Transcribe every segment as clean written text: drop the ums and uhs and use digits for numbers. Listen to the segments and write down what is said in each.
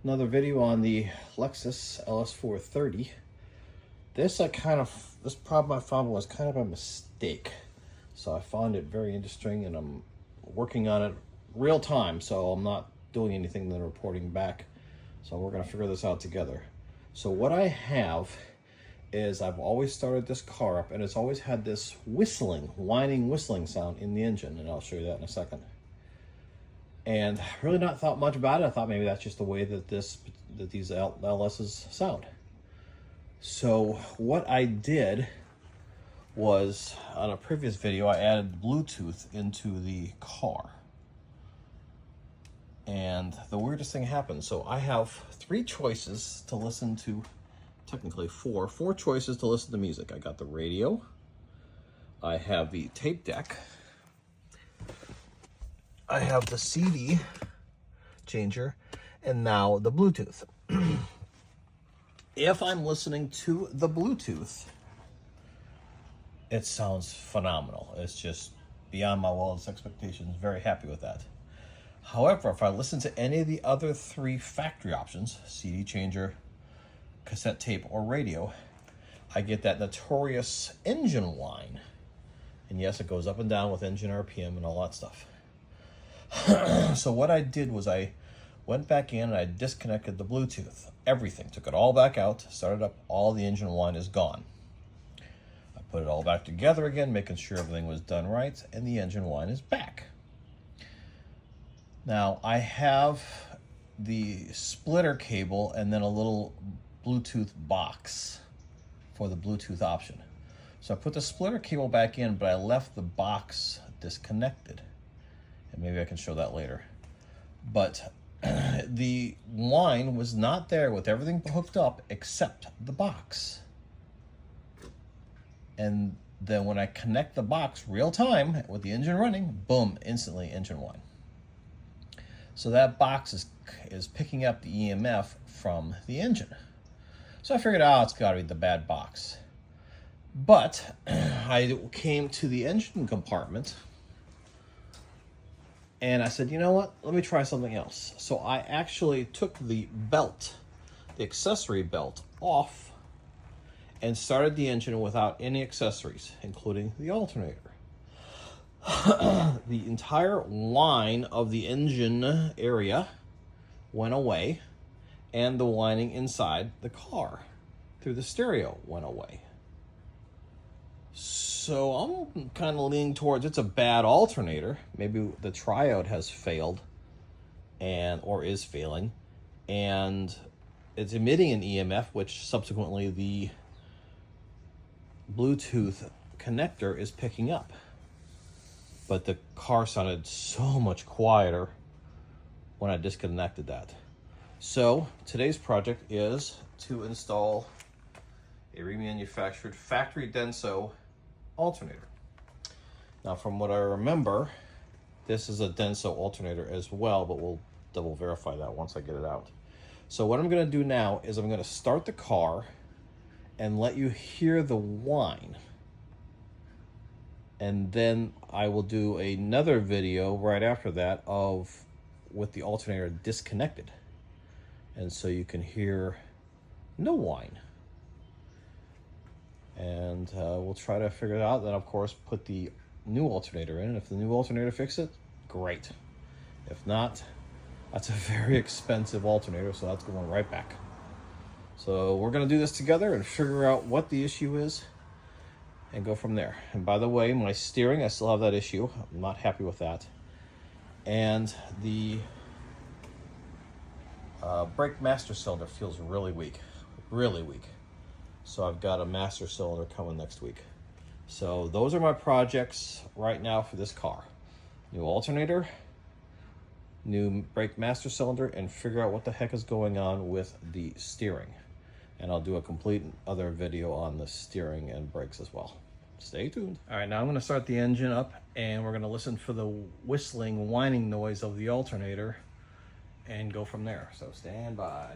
Another video on the Lexus LS430. This problem I found was kind of a mistake. So I found it very interesting, and I'm working on it real time, so I'm not doing anything then reporting back. So we're gonna figure this out together. So what I have is I've always started this car up, and it's always had this whining whistling sound in the engine, and I'll show you that in a second. And really not thought much about it. I thought maybe that's just the way that these LSs sound. So what I did was, on a previous video, I added Bluetooth into the car. And the weirdest thing happened. So I have three choices to listen to, technically four choices to listen to music. I got the radio, I have the tape deck, I have the CD changer, and now the Bluetooth. If I'm listening to the Bluetooth, it sounds phenomenal. It's just beyond my wildest expectations. Very happy with that. However, if I listen to any of the other three factory options, CD changer, cassette tape, or radio, I get that notorious engine whine. And yes, it goes up and down with engine RPM and all that stuff. So what I did was I went back in and I disconnected the Bluetooth. Everything. Took it all back out, started up, all the engine whine is gone. I put it all back together again, making sure everything was done right, and the engine whine is back. Now I have the splitter cable and then a little Bluetooth box for the Bluetooth option. So I put the splitter cable back in, but I left the box disconnected. And maybe I can show that later. But the whine was not there with everything hooked up except the box. And then when I connect the box real time with the engine running, boom, instantly engine whine. So that box is picking up the EMF from the engine. So I figured, it's got to be the bad box. But I came to the engine compartment and I said, you know what? Let me try something else. So I actually took the belt, the accessory belt, off and started the engine without any accessories, including the alternator. The entire whine of the engine area went away, and the whining inside the car through the stereo went away. So I'm kind of leaning towards it's a bad alternator. Maybe the triode has failed or is failing, and it's emitting an EMF, which subsequently the Bluetooth connector is picking up. But the car sounded so much quieter when I disconnected that. So today's project is to install a remanufactured factory Denso alternator. Now, from what I remember, this is a Denso alternator as well, but we'll double verify that once I get it out. So what I'm going to do now is I'm going to start the car and let you hear the whine. And then I will do another video right after that with the alternator disconnected. And so you can hear no whine. And we'll try to figure it out. Then, of course, put the new alternator in. And if the new alternator fixes it, great. If not, that's a very expensive alternator, so that's going right back. So we're going to do this together and figure out what the issue is and go from there. And by the way, my steering, I still have that issue. I'm not happy with that. And the brake master cylinder feels really weak. So I've got a master cylinder coming next week. So those are my projects right now for this car. New alternator, new brake master cylinder, and figure out what the heck is going on with the steering. And I'll do a complete other video on the steering and brakes as well. Stay tuned. All right, now I'm going to start the engine up, and we're going to listen for the whining noise of the alternator and go from there. So stand by.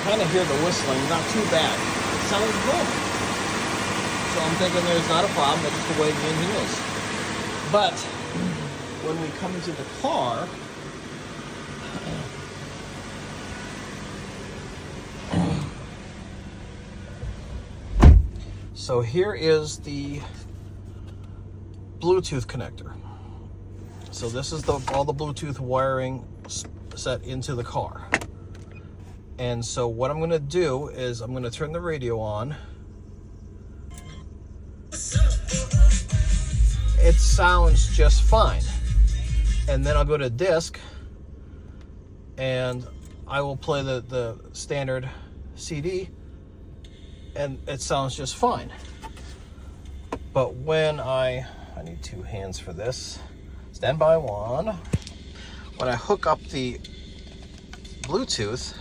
kind of hear the whistling, not too bad. It sounds good. So I'm thinking there's not a problem, that's just the way the engine is. But when we come into the car, so here is the Bluetooth connector. So this is all the Bluetooth wiring set into the car. And so what I'm gonna do is I'm gonna turn the radio on. It sounds just fine. And then I'll go to disc and I will play the standard CD and it sounds just fine. But when I need two hands for this. Stand by one. When I hook up the Bluetooth,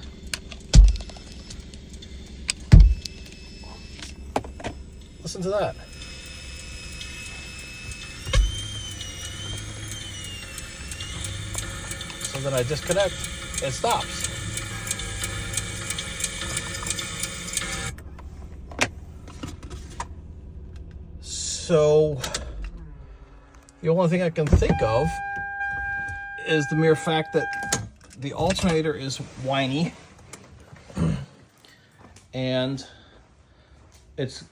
listen to that. So then I disconnect, it stops. So the only thing I can think of is the mere fact that the alternator is whiny and it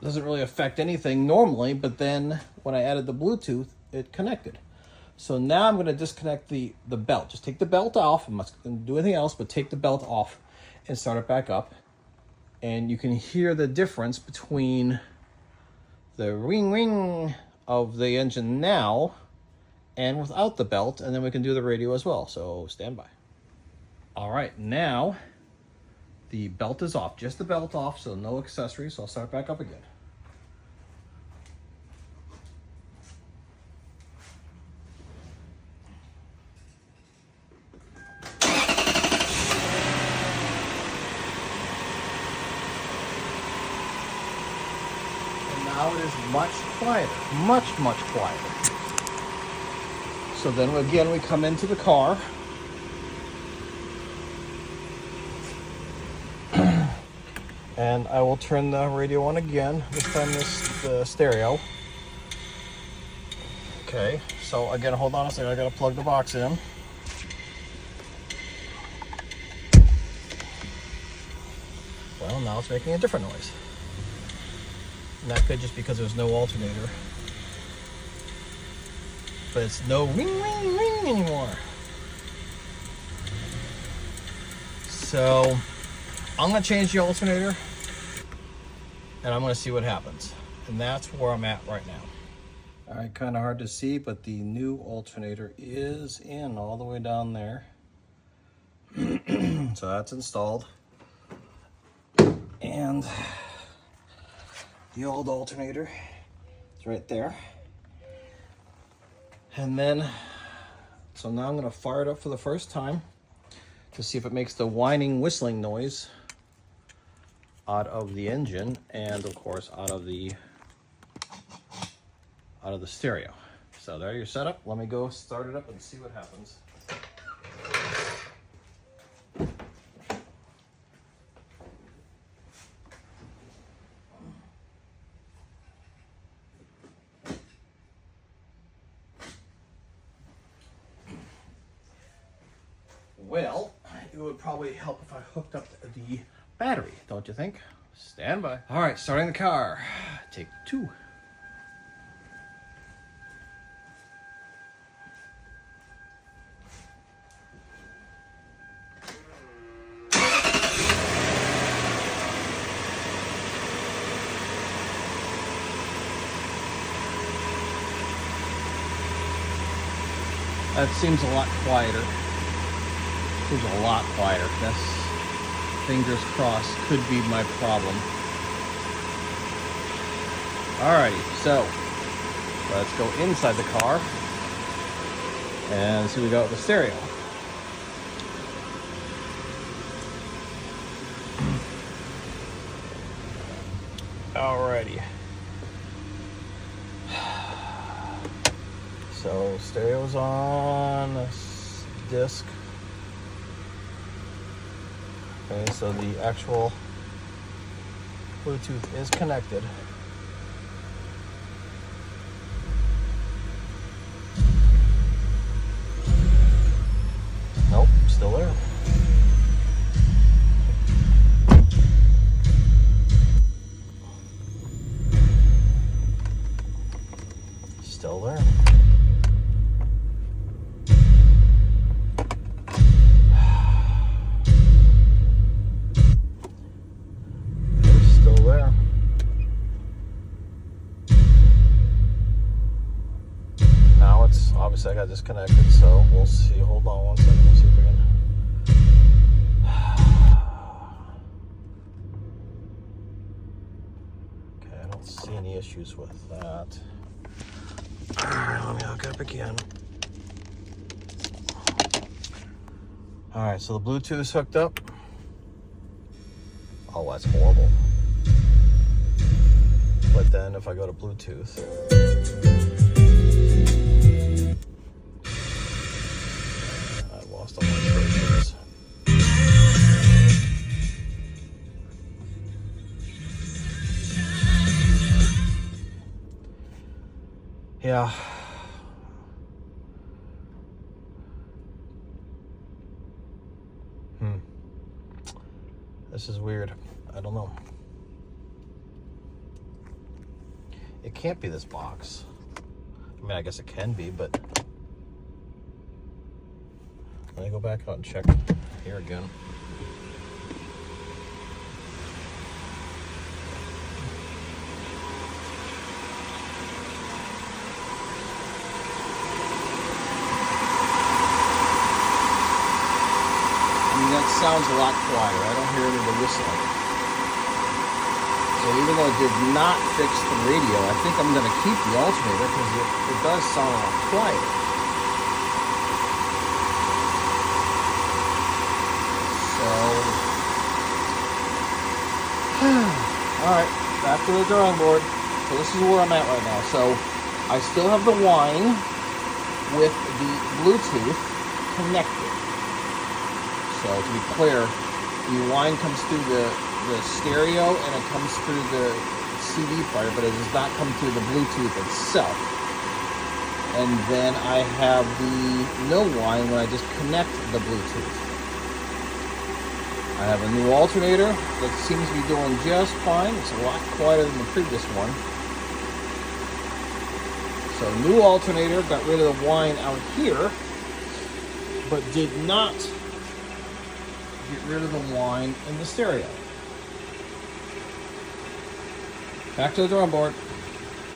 doesn't really affect anything normally, but then when I added the Bluetooth, it connected. So now I'm going to disconnect the belt. Just take the belt off. I'm not going to do anything else, but take the belt off and start it back up. And you can hear the difference between the ring ring of the engine now and without the belt, and then we can do the radio as well. So stand by. All right, now the belt is off, just the belt off, so no accessories. So I'll start back up again. Now it is much quieter, much quieter. So then again, we come into the car. And I will turn the radio on again, this time the stereo. Okay, so again, hold on a second, I gotta plug the box in. Well, now it's making a different noise. And that could just because there's no alternator. But it's no ring, ring, ring anymore. So I'm gonna change the alternator and I'm gonna see what happens. And that's where I'm at right now. All right, kind of hard to see, but the new alternator is in all the way down there. So that's installed. And the old alternator is right there. And then, so now I'm gonna fire it up for the first time to see if it makes the whining, whistling noise out of the engine and of course out of the stereo. So there your setup. Let me go start it up and see what happens. Well, it would probably help if I hooked up the battery, don't you think? Stand by. All right, starting the car. Take two. That seems a lot quieter. Seems a lot quieter. That's, fingers crossed, could be my problem. Alrighty, so let's go inside the car and see what we got with the stereo. Alrighty. So stereo's on, disc. Okay, so the actual Bluetooth is connected. Nope, still there. Still there. It's still there. Now it's obviously I got disconnected, so we'll see. Hold on one second. We'll see if we can. Okay, I don't see any issues with that. Alright, let me hook up again. Alright, so the Bluetooth's hooked up. Oh, that's horrible. But then if I go to Bluetooth, I lost all my choices. Yeah. This is weird. I don't know. It can't be this box. I mean, I guess it can be, but let me go back out and check here again. That sounds a lot quieter. I don't hear any of the whistling. So even though it did not fix the radio, I think I'm going to keep the alternator because it does sound a lot quieter. So, alright, back to the drawing board. So this is where I'm at right now. So I still have the Whine with the Bluetooth connected. So to be clear, the Whine comes through the stereo and it comes through the CD player, but it does not come through the Bluetooth itself. And then I have the no Whine when I just connect the Bluetooth. I have a new alternator that seems to be doing just fine. It's a lot quieter than the previous one. So new alternator, got rid of the Whine out here, but did not get rid of the Whine in the stereo. Back to the drawing board.